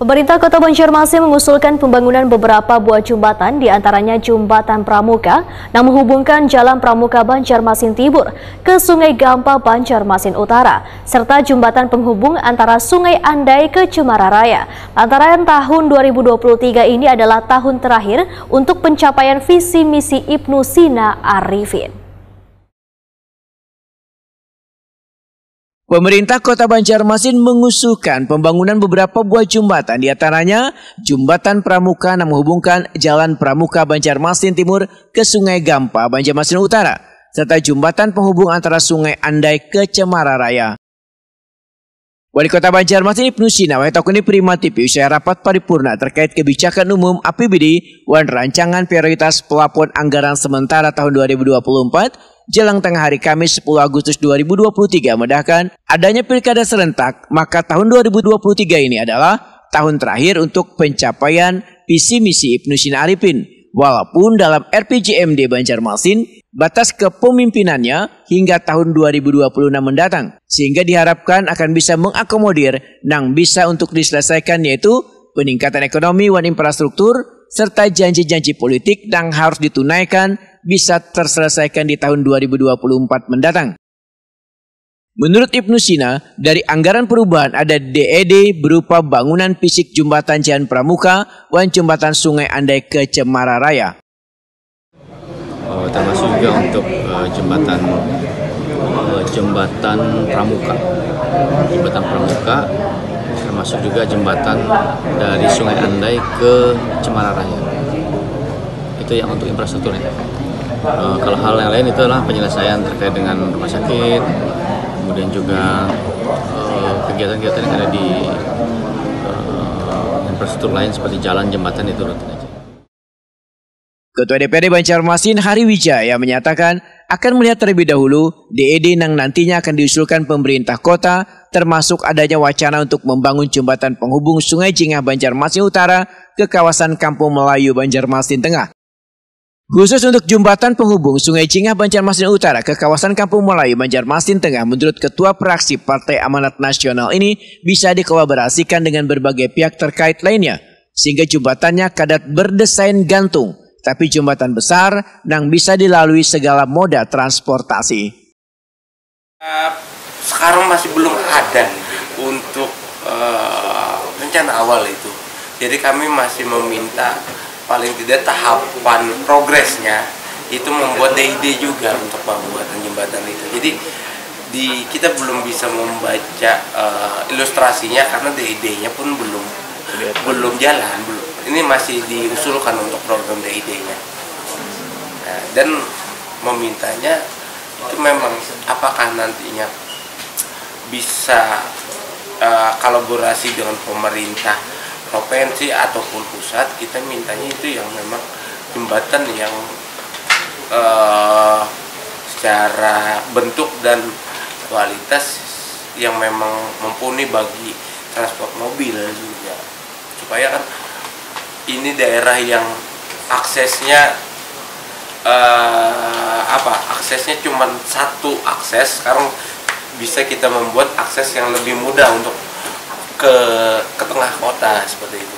Pemerintah Kota Banjarmasin mengusulkan pembangunan beberapa buah jembatan, diantaranya Jembatan Pramuka yang menghubungkan Jalan Pramuka Banjarmasin Timur ke Sungai Gampa Banjarmasin Utara, serta jembatan penghubung antara Sungai Andai ke Cemara Raya. Lantaran tahun 2023 ini adalah tahun terakhir untuk pencapaian visi misi Ibnu Sina Arifin. Pemerintah Kota Banjarmasin mengusulkan pembangunan beberapa buah jembatan, diantaranya Jembatan Pramuka yang menghubungkan Jalan Pramuka Banjarmasin Timur ke Sungai Gampa Banjarmasin Utara, serta jembatan penghubung antara Sungai Andai ke Cemara Raya. Wali Kota Banjarmasin Ibnu Sina Wahyutakuni Prima TV usai rapat paripurna terkait kebijakan umum APBD wan rancangan prioritas pelapon anggaran sementara tahun 2024 jelang tengah hari Kamis 10 Agustus 2023 mendahkan adanya pilkada serentak, maka tahun 2023 ini adalah tahun terakhir untuk pencapaian visi misi Ibnu Sina Arifin. Walaupun dalam RPJMD Banjarmasin batas kepemimpinannya hingga tahun 2026 mendatang, sehingga diharapkan akan bisa mengakomodir yang bisa untuk diselesaikan, yaitu peningkatan ekonomi dan infrastruktur serta janji-janji politik yang harus ditunaikan bisa terselesaikan di tahun 2024 mendatang. Menurut Ibnu Sina, dari anggaran perubahan ada DED berupa bangunan fisik jembatan Jalan Pramuka dan jembatan Sungai Andai ke Cemara Raya. Termasuk juga untuk jembatan Pramuka. Jembatan Pramuka termasuk juga jembatan dari Sungai Andai ke Cemara Raya. Itu yang untuk infrastrukturnya. Kalau hal yang lain itu adalah penyelesaian terkait dengan rumah sakit, kemudian juga kegiatan-kegiatan yang ada di infrastruktur lain seperti jalan, jembatan, itu rutin aja. Ketua DPRD Banjarmasin Hari Wijaya menyatakan akan melihat terlebih dahulu DED yang nantinya akan diusulkan pemerintah kota, termasuk adanya wacana untuk membangun jembatan penghubung Sungai Jingah Banjarmasin Utara ke kawasan Kampung Melayu Banjarmasin Tengah. Khusus untuk jembatan penghubung Sungai Jingah Banjarmasin Utara ke kawasan Kampung Melayu Banjarmasin Tengah, menurut Ketua Praksi Partai Amanat Nasional ini bisa dikolaborasikan dengan berbagai pihak terkait lainnya, sehingga jembatannya kadat berdesain gantung, tapi jembatan besar yang bisa dilalui segala moda transportasi. Sekarang masih belum ada untuk rencana awal itu, jadi kami masih meminta paling tidak tahapan progresnya itu membuat DID juga untuk pembuatan jembatan itu. Jadi kita belum bisa membaca ilustrasinya karena DID-nya pun belum jalan, belum. Ini masih diusulkan untuk program DID-nya. Nah, dan memintanya itu memang apakah nantinya bisa kolaborasi dengan pemerintah provinsi ataupun pusat. Kita mintanya itu yang memang jembatan yang secara bentuk dan kualitas yang memang mumpuni bagi transport mobil juga, supaya kan ini daerah yang aksesnya aksesnya cuma satu akses, sekarang bisa kita membuat akses yang lebih mudah untuk ke tengah kota seperti itu.